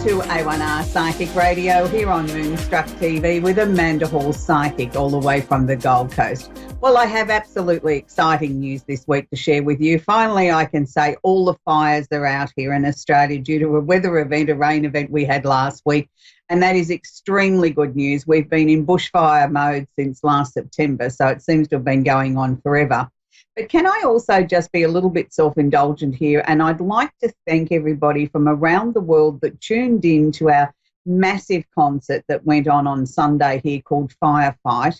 to A1R Psychic Radio here on Moonstruck TV with Amanda Hall Psychic all the way from the Gold Coast. Well, I have absolutely exciting news this week to share with you. Finally, I can say all the fires are out here in Australia due to a weather event, a rain event we had last week, and that is extremely good news. We've been in bushfire mode since last September, so it seems to have been going on forever. But can I also just be a little bit self-indulgent here? And I'd like to thank everybody from around the world that tuned in to our massive concert that went on Sunday here called Firefight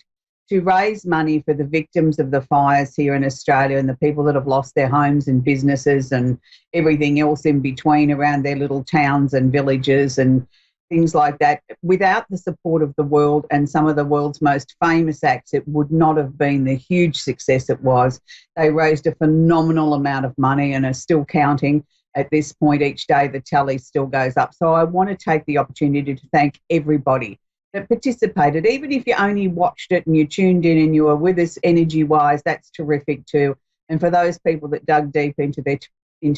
to raise money for the victims of the fires here in Australia and the people that have lost their homes and businesses and everything else in between around their little towns and villages and things like that. Without the support of the world and some of the world's most famous acts, it would not have been the huge success it was. They raised a phenomenal amount of money and are still counting. At this point, each day the tally still goes up. So I want to take the opportunity to thank everybody that participated. Even if you only watched it and you tuned in and you were with us energy-wise, that's terrific too. And for those people that dug deep into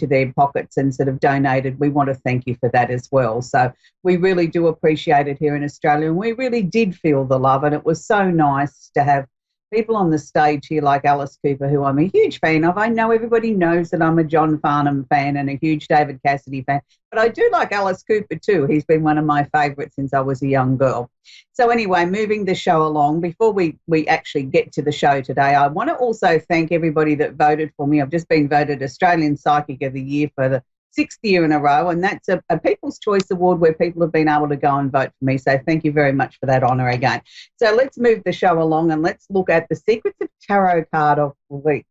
their pockets and sort of donated, we want to thank you for that as well. So we really do appreciate it here in Australia, and we really did feel the love, and it was so nice to have people on the stage here like Alice Cooper, who I'm a huge fan of. I know everybody knows that I'm a John Farnham fan and a huge David Cassidy fan, but I do like Alice Cooper too. He's been one of my favourites since I was a young girl. So anyway, moving the show along, before we actually get to the show today, I want to also thank everybody that voted for me. I've just been voted Australian Psychic of the Year for the 6th year in a row, and that's a People's Choice Award where people have been able to go and vote for me. So thank you very much for that honour again. So let's move the show along and let's look at the Secrets of Tarot card of the week.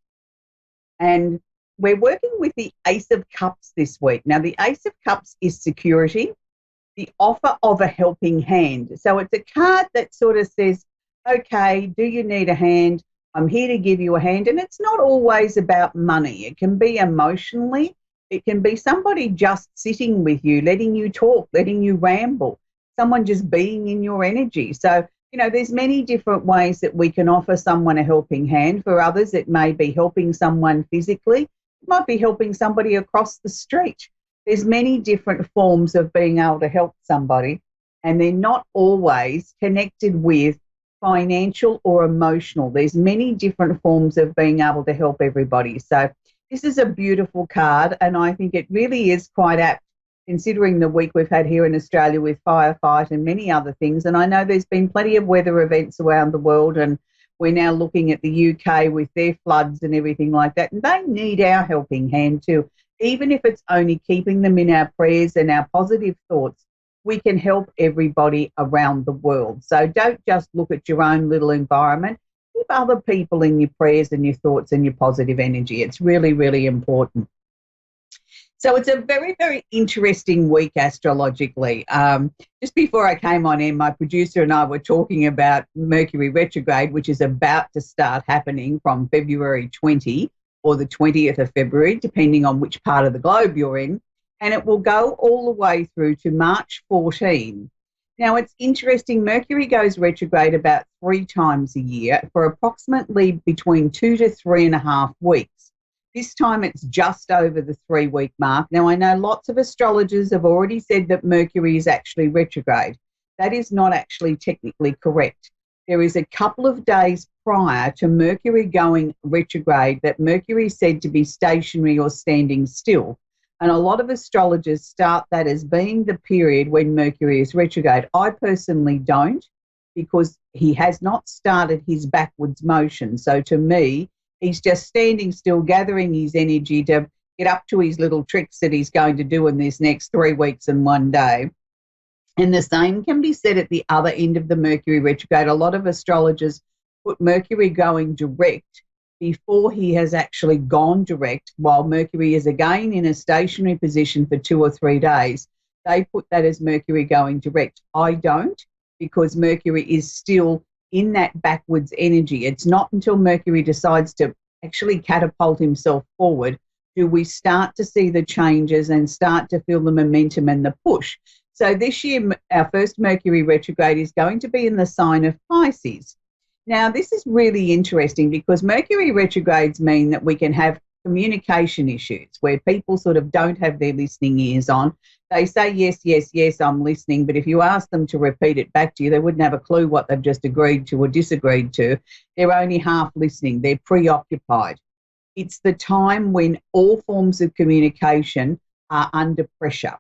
And we're working with the Ace of Cups this week. Now, the Ace of Cups is security, the offer of a helping hand. So it's a card that sort of says, okay, do you need a hand? I'm here to give you a hand. And it's not always about money. It can be emotionally. It can be somebody just sitting with you, letting you talk, letting you ramble, someone just being in your energy. So, you know, there's many different ways that we can offer someone a helping hand. For others, it may be helping someone physically. It might be helping somebody across the street. There's many different forms of being able to help somebody, and they're not always connected with financial or emotional. There's many different forms of being able to help everybody. So this is a beautiful card, and I think it really is quite apt considering the week we've had here in Australia with Firefight and many other things. And I know there's been plenty of weather events around the world, and we're now looking at the UK with their floods and everything like that. And they need our helping hand too. Even if it's only keeping them in our prayers and our positive thoughts, we can help everybody around the world. So don't just look at your own little environment. Keep other people in your prayers and your thoughts and your positive energy. It's really, really important. So it's a very, very interesting week astrologically. Just before I came on in, my producer and I were talking about Mercury retrograde, which is about to start happening from February 20 or the 20th of February, depending on which part of the globe you're in. And it will go all the way through to March 14. Now, it's interesting. Mercury goes retrograde about 3 times a year for approximately between 2 to 3.5 weeks. This time it's just over the 3-week mark. Now, I know lots of astrologers have already said that Mercury is actually retrograde. That is not actually technically correct. There is a couple of days prior to Mercury going retrograde that Mercury is said to be stationary or standing still. And a lot of astrologers start that as being the period when Mercury is retrograde. I personally don't, because he has not started his backwards motion. So to me, he's just standing still, gathering his energy to get up to his little tricks that he's going to do in this next 3 weeks and 1 day. And the same can be said at the other end of the Mercury retrograde. A lot of astrologers put Mercury going direct before he has actually gone direct, while Mercury is again in a stationary position for 2 or 3 days. They put that as Mercury going direct. I don't, because Mercury is still in that backwards energy. It's not until Mercury decides to actually catapult himself forward do we start to see the changes and start to feel the momentum and the push. So this year, our first Mercury retrograde is going to be in the sign of Pisces. Now, this is really interesting because Mercury retrogrades mean that we can have communication issues where people sort of don't have their listening ears on. They say, yes, yes, yes, I'm listening. But if you ask them to repeat it back to you, they wouldn't have a clue what they've just agreed to or disagreed to. They're only half listening. They're preoccupied. It's the time when all forms of communication are under pressure.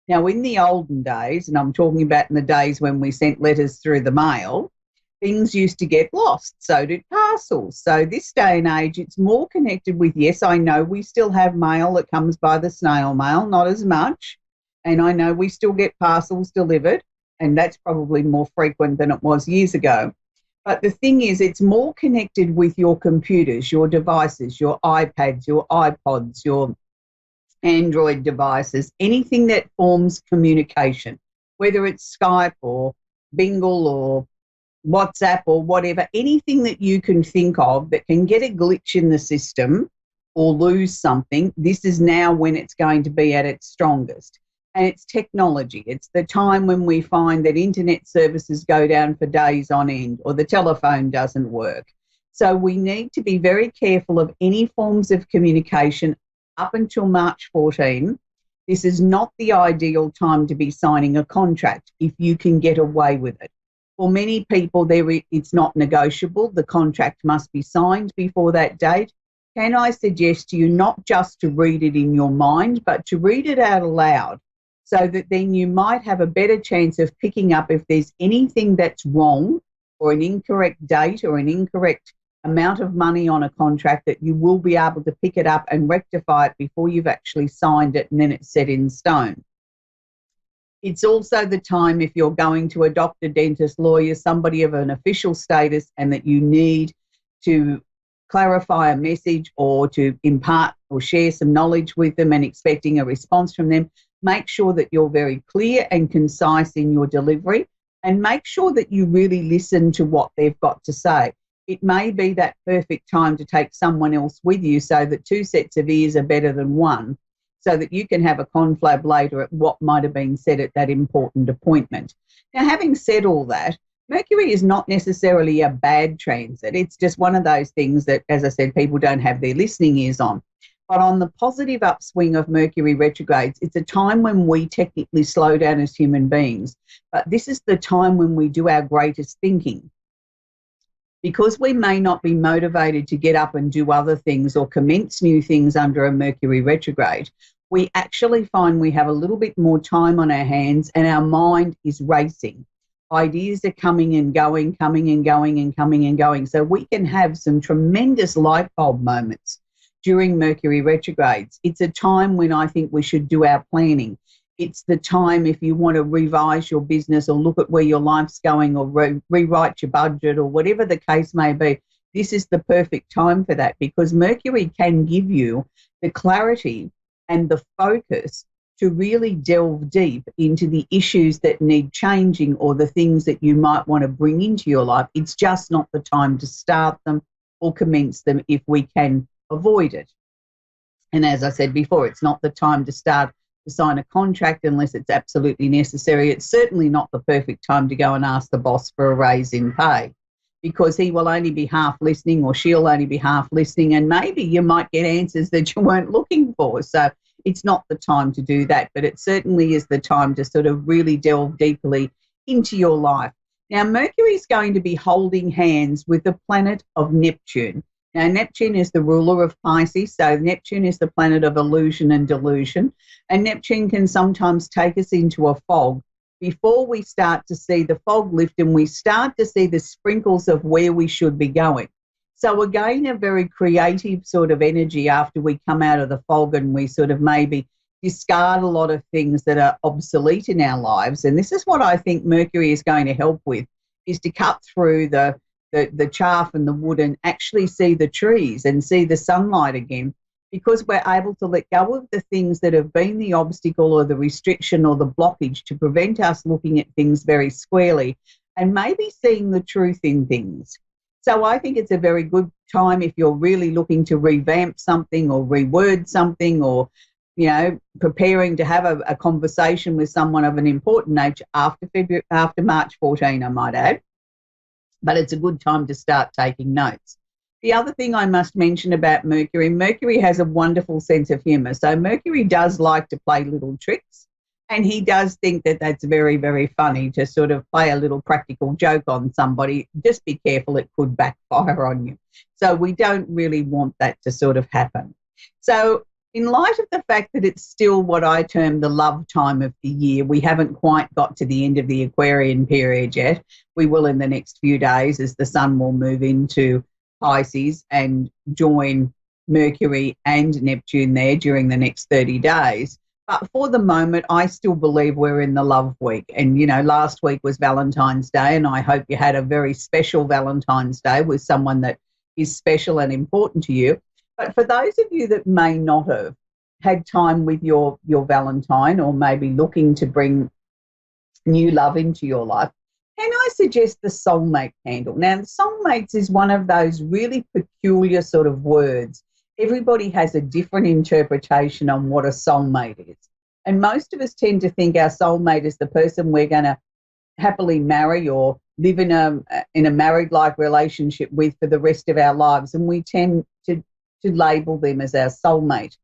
Now, in the olden days, and I'm talking about in the days when we sent letters through the mail, things used to get lost. So did parcels. So this day and age, it's more connected with, yes, I know we still have mail that comes by the snail mail, not as much. And I know we still get parcels delivered, and that's probably more frequent than it was years ago. But the thing is, it's more connected with your computers, your devices, your iPads, your iPods, your Android devices, anything that forms communication, whether it's Skype or Bingle or WhatsApp or whatever, anything that you can think of that can get a glitch in the system or lose something, this is now when it's going to be at its strongest. And it's technology. It's the time when we find that internet services go down for days on end or the telephone doesn't work. So we need to be very careful of any forms of communication up until March 14. This is not the ideal time to be signing a contract if you can get away with it. For many people, it's not negotiable. The contract must be signed before that date. Can I suggest to you not just to read it in your mind, but to read it out aloud so that then you might have a better chance of picking up if there's anything that's wrong or an incorrect date or an incorrect amount of money on a contract, that you will be able to pick it up and rectify it before you've actually signed it and then it's set in stone. It's also the time if you're going to a doctor, dentist, lawyer, somebody of an official status, and that you need to clarify a message or to impart or share some knowledge with them and expecting a response from them. Make sure that you're very clear and concise in your delivery, and make sure that you really listen to what they've got to say. It may be that perfect time to take someone else with you so that two sets of ears are better than one, so that you can have a conflab later at what might have been said at that important appointment. Now, having said all that, Mercury is not necessarily a bad transit. It's just one of those things that, as I said, people don't have their listening ears on. But on the positive upswing of Mercury retrogrades, it's a time when we technically slow down as human beings. But this is the time when we do our greatest thinking. Because we may not be motivated to get up and do other things or commence new things under a Mercury retrograde, we actually find we have a little bit more time on our hands and our mind is racing. Ideas are coming and going, coming and going and coming and going. So we can have some tremendous light bulb moments during Mercury retrogrades. It's a time when I think we should do our planning. It's the time if you want to revise your business or look at where your life's going or rewrite your budget or whatever the case may be. This is the perfect time for that, because Mercury can give you the clarity and the focus to really delve deep into the issues that need changing or the things that you might want to bring into your life. It's just not the time to start them or commence them if we can avoid it. And as I said before, it's not the time to sign a contract unless it's absolutely necessary. It's certainly not the perfect time to go and ask the boss for a raise in pay, because he will only be half listening or she'll only be half listening, and maybe you might get answers that you weren't looking for. So it's not the time to do that, but it certainly is the time to sort of really delve deeply into your life. Now, Mercury is going to be holding hands with the planet of Neptune. Now, Neptune is the ruler of Pisces, so Neptune is the planet of illusion and delusion, and Neptune can sometimes take us into a fog before we start to see the fog lift and we start to see the sprinkles of where we should be going. So again, a very creative sort of energy after we come out of the fog and we sort of maybe discard a lot of things that are obsolete in our lives. And this is what I think Mercury is going to help with, is to cut through the chaff and the wood and actually see the trees and see the sunlight again, because we're able to let go of the things that have been the obstacle or the restriction or the blockage to prevent us looking at things very squarely and maybe seeing the truth in things. So I think it's a very good time if you're really looking to revamp something or reword something, or, you know, preparing to have a conversation with someone of an important nature after March 14, I might add. But it's a good time to start taking notes. The other thing I must mention about Mercury, Mercury has a wonderful sense of humour. So Mercury does like to play little tricks, and he does think that that's very, very funny to sort of play a little practical joke on somebody. Just be careful, it could backfire on you. So we don't really want that to sort of happen. So in light of the fact that it's still what I term the love time of the year, we haven't quite got to the end of the Aquarian period yet. We will in the next few days as the sun will move into Pisces and join Mercury and Neptune there during the next 30 days. But for the moment, I still believe we're in the love week. And, you know, last week was Valentine's Day, and I hope you had a very special Valentine's Day with someone that is special and important to you. But for those of you that may not have had time with your Valentine, or maybe looking to bring new love into your life, can I suggest the soulmate candle? Now, soulmates is one of those really peculiar sort of words. Everybody has a different interpretation on what a soulmate is. And most of us tend to think our soulmate is the person we're going to happily marry or live in a married-like relationship with for the rest of our lives. And we tend to label them as our soulmate.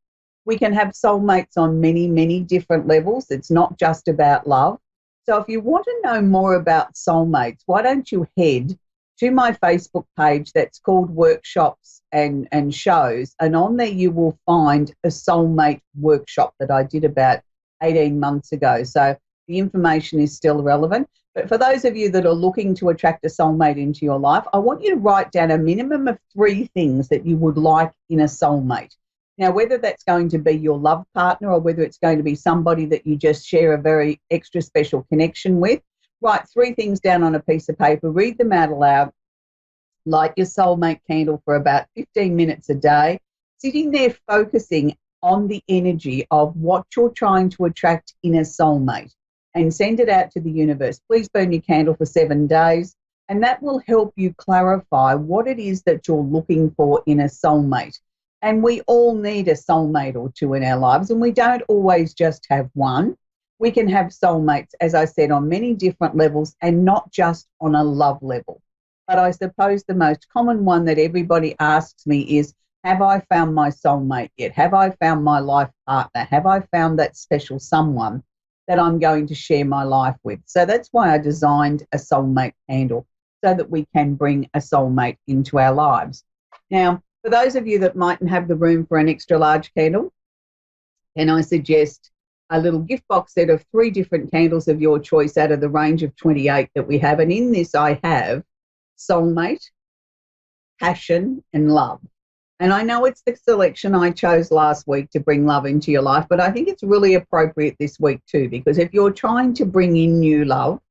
We can have soulmates on many, many different levels. It's not just about love. So if you want to know more about soulmates, why don't you head to my Facebook page that's called Workshops and Shows, and on there you will find a soulmate workshop that I did about 18 months ago. So the information is still relevant. But for those of you that are looking to attract a soulmate into your life, I want you to write down a minimum of 3 things that you would like in a soulmate. Now, whether that's going to be your love partner or whether it's going to be somebody that you just share a very extra special connection with, write 3 things down on a piece of paper, read them out aloud, light your soulmate candle for about 15 minutes a day, sitting there focusing on the energy of what you're trying to attract in a soulmate, and send it out to the universe. Please burn your candle for 7 days, and that will help you clarify what it is that you're looking for in a soulmate. And we all need a soulmate or 2 in our lives, and we don't always just have one. We can have soulmates, as I said, on many different levels and not just on a love level. But I suppose the most common one that everybody asks me is, have I found my soulmate yet? Have I found my life partner? Have I found that special someone that I'm going to share my life with? So that's why I designed a soulmate candle, so that we can bring a soulmate into our lives. Now, for those of you that mightn't have the room for an extra large candle, can I suggest a little gift box set of 3 different candles of your choice out of the range of 28 that we have. And in this I have soulmate, passion, and love. And I know it's the selection I chose last week to bring love into your life, but I think it's really appropriate this week too, because if you're trying to bring in new love,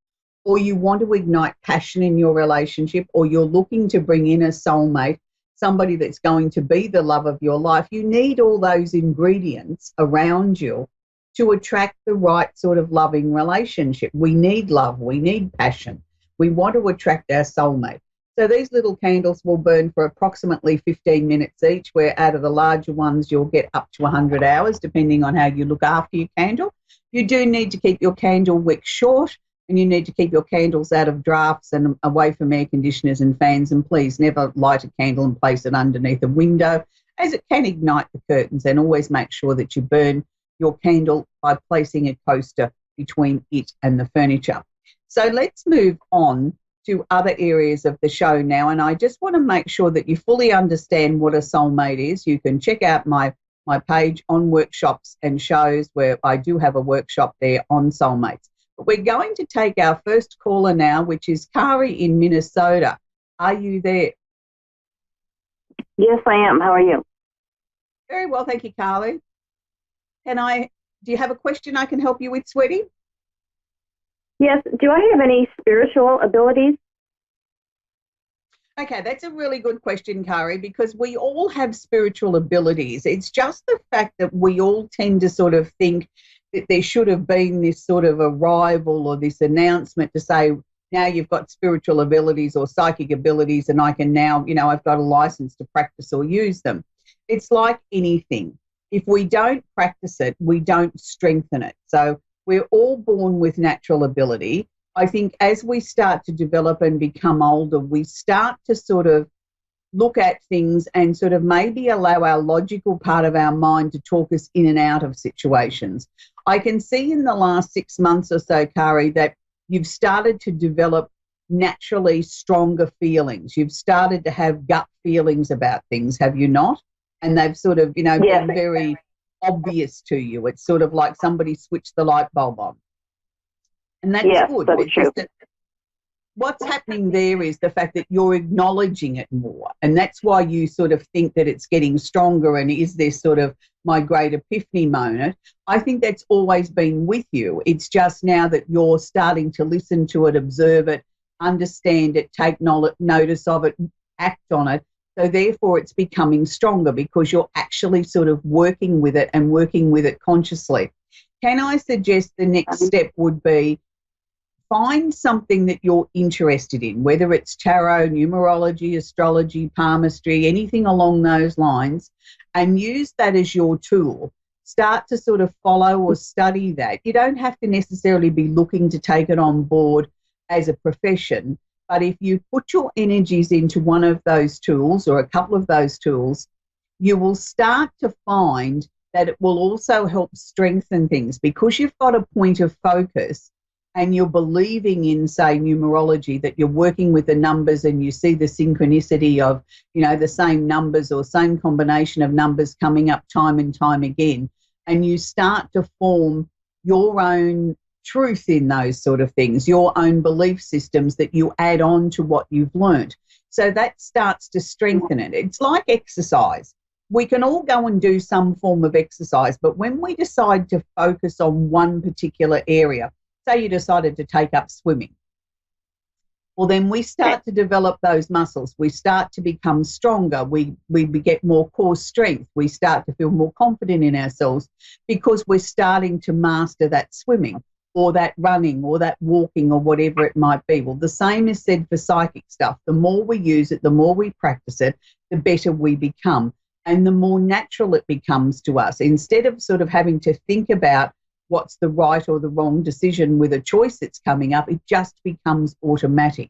or you want to ignite passion in your relationship, or you're looking to bring in a soulmate, somebody that's going to be the love of your life, you need all those ingredients around you to attract the right sort of loving relationship. We need love. We need passion. We want to attract our soulmate. So these little candles will burn for approximately 15 minutes each, where out of the larger ones, you'll get up to 100 hours, depending on how you look after your candle. You do need to keep your candle wick short, and you need to keep your candles out of drafts and away from air conditioners and fans. And please never light a candle and place it underneath a window, as it can ignite the curtains. And always make sure that you burn your candle by placing a coaster between it and the furniture. So let's move on to other areas of the show now. And I just want to make sure that you fully understand what a soulmate is. You can check out my page on Workshops and Shows, where I do have a workshop there on soulmates. But we're going to take our first caller now, which is Kari in Minnesota. Are you there? Yes, I am. How are you? Very well, thank you, Kari. Do you have a question I can help you with, sweetie? Yes. Do I have any spiritual abilities? Okay, that's a really good question, Kari, because we all have spiritual abilities. It's just the fact that we all tend to sort of think that there should have been this sort of arrival or this announcement to say, now you've got spiritual abilities or psychic abilities, and I can now, I've got a license to practice or use them. It's like anything. If we don't practice it, we don't strengthen it. So we're all born with natural ability. I think as we start to develop and become older, we start to sort of look at things and sort of maybe allow our logical part of our mind to talk us in and out of situations. I can see in the last 6 months or so, Kari, that you've started to develop naturally stronger feelings. You've started to have gut feelings about things, have you not? And they've sort of, been very obvious to you. It's sort of like somebody switched the light bulb on. And that's good. That is true. What's happening there is the fact that you're acknowledging it more. And that's why you sort of think that it's getting stronger and is this sort of my great epiphany moment. I think that's always been with you. It's just now that you're starting to listen to it, observe it, understand it, take notice of it, act on it. So therefore it's becoming stronger because you're actually sort of working with it and working with it consciously. Can I suggest the next step would be find something that you're interested in, whether it's tarot, numerology, astrology, palmistry, anything along those lines, and use that as your tool. Start to sort of follow or study that. You don't have to necessarily be looking to take it on board as a profession, but if you put your energies into one of those tools or a couple of those tools, you will start to find that it will also help strengthen things because you've got a point of focus and you're believing in, say, numerology, that you're working with the numbers and you see the synchronicity of, the same numbers or same combination of numbers coming up time and time again, and you start to form your own truth in those sort of things, your own belief systems that you add on to what you've learnt. So that starts to strengthen it. It's like exercise. We can all go and do some form of exercise, but when we decide to focus on one particular area, say you decided to take up swimming, well, then we start to develop those muscles. We start to become stronger. We get more core strength. We start to feel more confident in ourselves because we're starting to master that swimming or that running or that walking or whatever it might be. Well, the same is said for psychic stuff. The more we use it, the more we practice it, the better we become and the more natural it becomes to us. Instead of sort of having to think about what's the right or the wrong decision with a choice that's coming up, it just becomes automatic.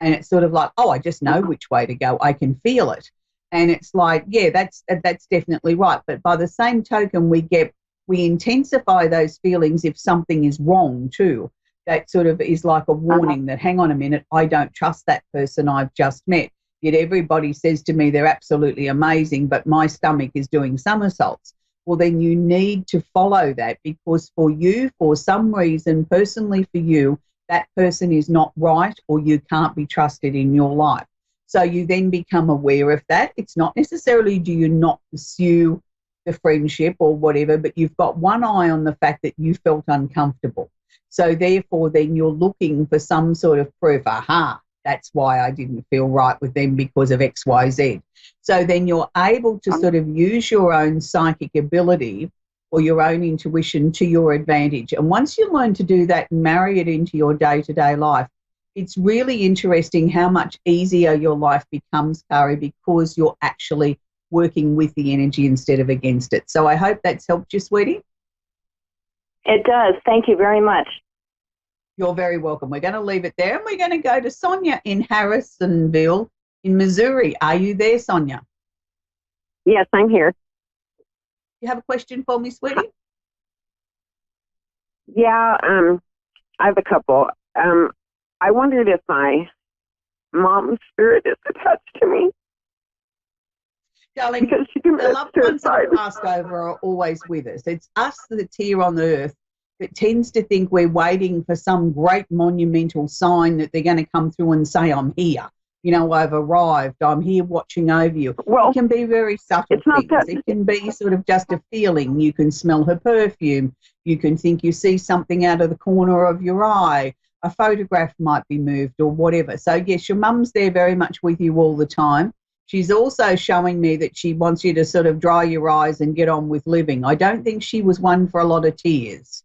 And it's sort of like, I just know which way to go. I can feel it. And it's like, that's definitely right. But by the same token, we intensify those feelings if something is wrong too. That sort of is like a warning that, hang on a minute, I don't trust that person I've just met. Yet everybody says to me they're absolutely amazing, but my stomach is doing somersaults. Well, then you need to follow that because for you, for some reason, personally for you, that person is not right or you can't be trusted in your life. So you then become aware of that. It's not necessarily do you not pursue the friendship or whatever, but you've got one eye on the fact that you felt uncomfortable. So therefore, then you're looking for some sort of proof. Aha, that's why I didn't feel right with them because of X, Y, Z. So then you're able to sort of use your own psychic ability or your own intuition to your advantage. And once you learn to do that and marry it into your day-to-day life, it's really interesting how much easier your life becomes, Kari, because you're actually working with the energy instead of against it. So I hope that's helped you, sweetie. It does. Thank you very much. You're very welcome. We're going to leave it there and we're going to go to Sonia in Harrisonville in Missouri. Are you there, Sonia? Yes, I'm here. You have a question for me, sweetie? Yeah, I have a couple. I wondered if my mom's spirit is attached to me. Darling, because she the loved ones that have passed over are always with us. It's us that's here on the earth that tends to think we're waiting for some great monumental sign that they're going to come through and say, I'm here. I've arrived. I'm here watching over you. Well, it can be very subtle things. It can be sort of just a feeling. You can smell her perfume. You can think you see something out of the corner of your eye. A photograph might be moved or whatever. So, yes, your mum's there very much with you all the time. She's also showing me that she wants you to sort of dry your eyes and get on with living. I don't think she was one for a lot of tears.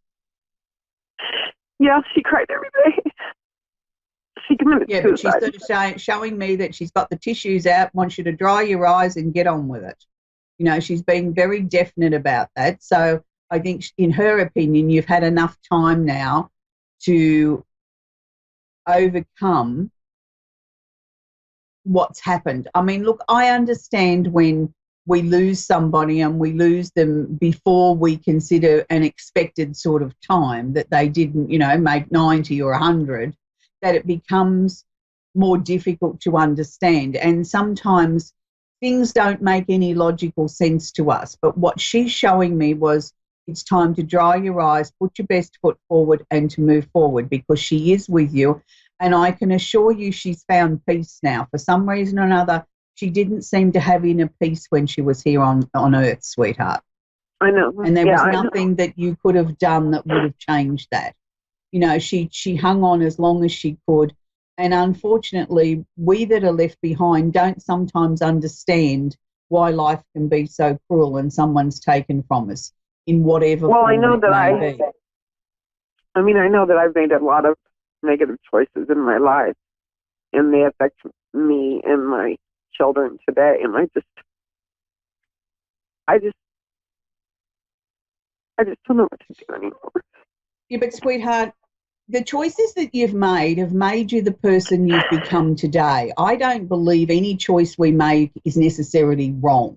Yeah, she cried every day. She committed suicide. But she's sort of showing me that she's got the tissues out, wants you to dry your eyes and get on with it. She's being very definite about that. So I think in her opinion, you've had enough time now to overcome what's happened. I mean, look, I understand when we lose somebody and we lose them before we consider an expected sort of time that they didn't, make 90 or 100, that it becomes more difficult to understand. And sometimes things don't make any logical sense to us. But what she's showing me was it's time to dry your eyes, put your best foot forward and to move forward, because she is with you. And I can assure you she's found peace now. For some reason or another, she didn't seem to have inner peace when she was here on Earth, sweetheart. I know. And there was nothing that you could have done that would have changed that. She hung on as long as she could. And unfortunately, we that are left behind don't sometimes understand why life can be so cruel and someone's taken from us in whatever form I know it that may be. I know that I've made a lot of negative choices in my life, and they affect me and my children today. And I just don't know what to do anymore. Yeah, but sweetheart, the choices that you've made have made you the person you've become today. I don't believe any choice we make is necessarily wrong.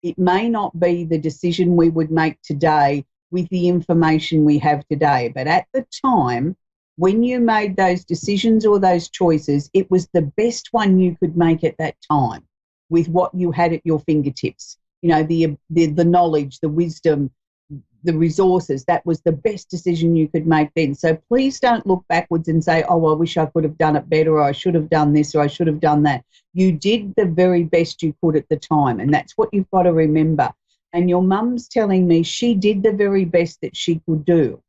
It may not be the decision we would make today with the information we have today, but at the time, when you made those decisions or those choices, it was the best one you could make at that time with what you had at your fingertips. The knowledge, the wisdom, the resources. That was the best decision you could make then. So please don't look backwards and say, oh, I wish I could have done it better, or I should have done this, or I should have done that. You did the very best you could at the time, and that's what you've got to remember. And your mum's telling me she did the very best that she could do.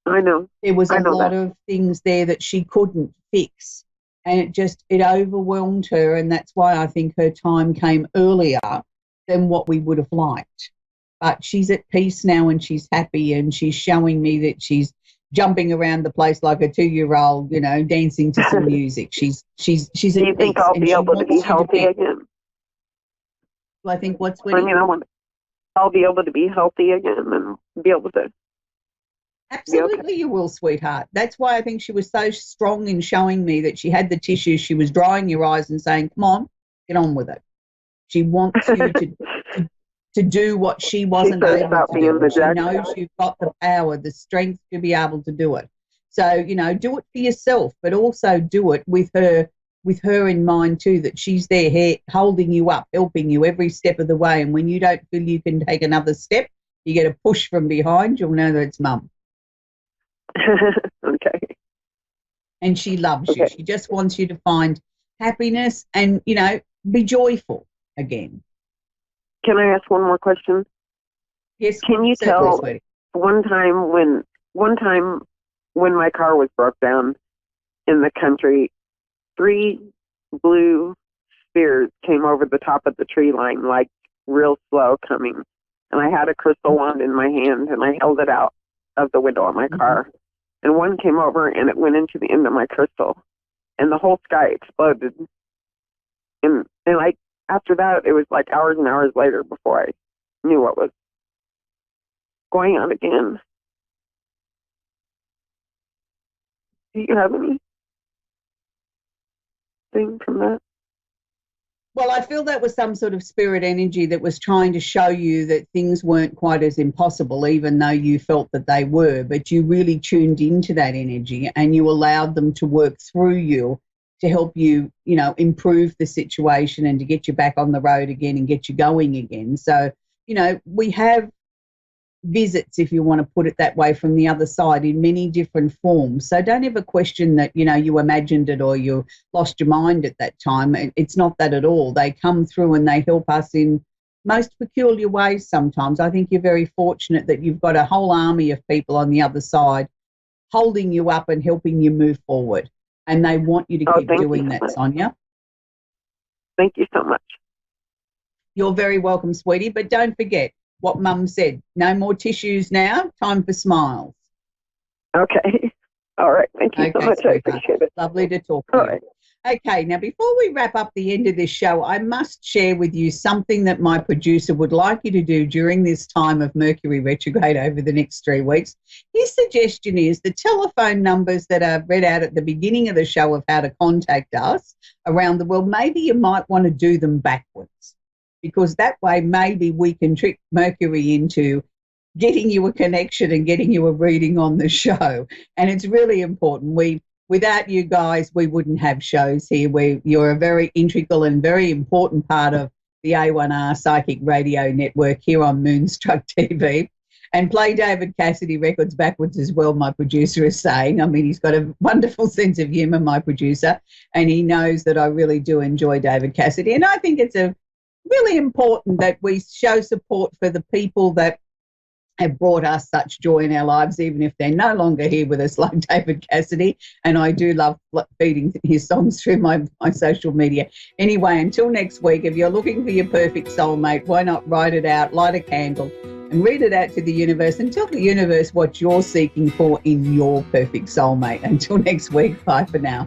I know. There was a lot of things there that she couldn't fix, and it overwhelmed her, and that's why I think her time came earlier than what we would have liked. But she's at peace now and she's happy, and she's showing me that she's jumping around the place like a 2-year-old, dancing to some music. She's at peace. Do you think I'll be able to be healthy again? Well, I think what's I'll be able to be healthy again and be able to. Absolutely, you will, sweetheart. That's why I think she was so strong in showing me that she had the tissues. She was drying your eyes and saying, come on, get on with it. She wants you to do what she wasn't able to do. She knows you've got the power, the strength to be able to do it. So, do it for yourself, but also do it with her in mind too, that she's there holding you up, helping you every step of the way. And when you don't feel you can take another step, you get a push from behind, you'll know that it's mum. Okay. And she loves you. She just wants you to find happiness and, be joyful again. Can I ask one more question? Yes. Can you tell one time when my car was broke down in the country, 3 blue spheres came over the top of the tree line, like real slow coming. And I had a crystal wand in my hand and I held it out of the window of my car. And one came over and it went into the end of my crystal and the whole sky exploded. And after that, it was like hours and hours later before I knew what was going on again. Do you have anything from that? Well, I feel that was some sort of spirit energy that was trying to show you that things weren't quite as impossible, even though you felt that they were, but you really tuned into that energy and you allowed them to work through you to help you, improve the situation and to get you back on the road again and get you going again. So, we have visits, if you want to put it that way, from the other side in many different forms. So don't ever question that, you imagined it or you lost your mind at that time. It's not that at all. They come through and they help us in most peculiar ways sometimes. I think you're very fortunate that you've got a whole army of people on the other side holding you up and helping you move forward. And they want you to keep doing that, Sonia. Thank you so much. You're very welcome, sweetie. But don't forget what Mum said. No more tissues now. Time for smiles. Okay. All right. Thank you so much. Sweetheart. I appreciate it. Lovely to talk to you. Right. Okay, now before we wrap up the end of this show, I must share with you something that my producer would like you to do during this time of Mercury retrograde over the next 3 weeks. His suggestion is the telephone numbers that are read out at the beginning of the show of how to contact us around the world, maybe you might want to do them backwards, because that way maybe we can trick Mercury into getting you a connection and getting you a reading on the show. And it's really important. Without you guys, we wouldn't have shows here. You're a very integral and very important part of the A1R Psychic Radio Network here on Moonstruck TV. And play David Cassidy records backwards as well, my producer is saying. I mean, he's got a wonderful sense of humour, my producer, and he knows that I really do enjoy David Cassidy. And I think it's really important that we show support for the people that have brought us such joy in our lives, even if they're no longer here with us, like David Cassidy. And I do love feeding his songs through my social media. Anyway, until next week, if you're looking for your perfect soulmate, why not write it out, light a candle, and read it out to the universe and tell the universe what you're seeking for in your perfect soulmate. Until next week, bye for now.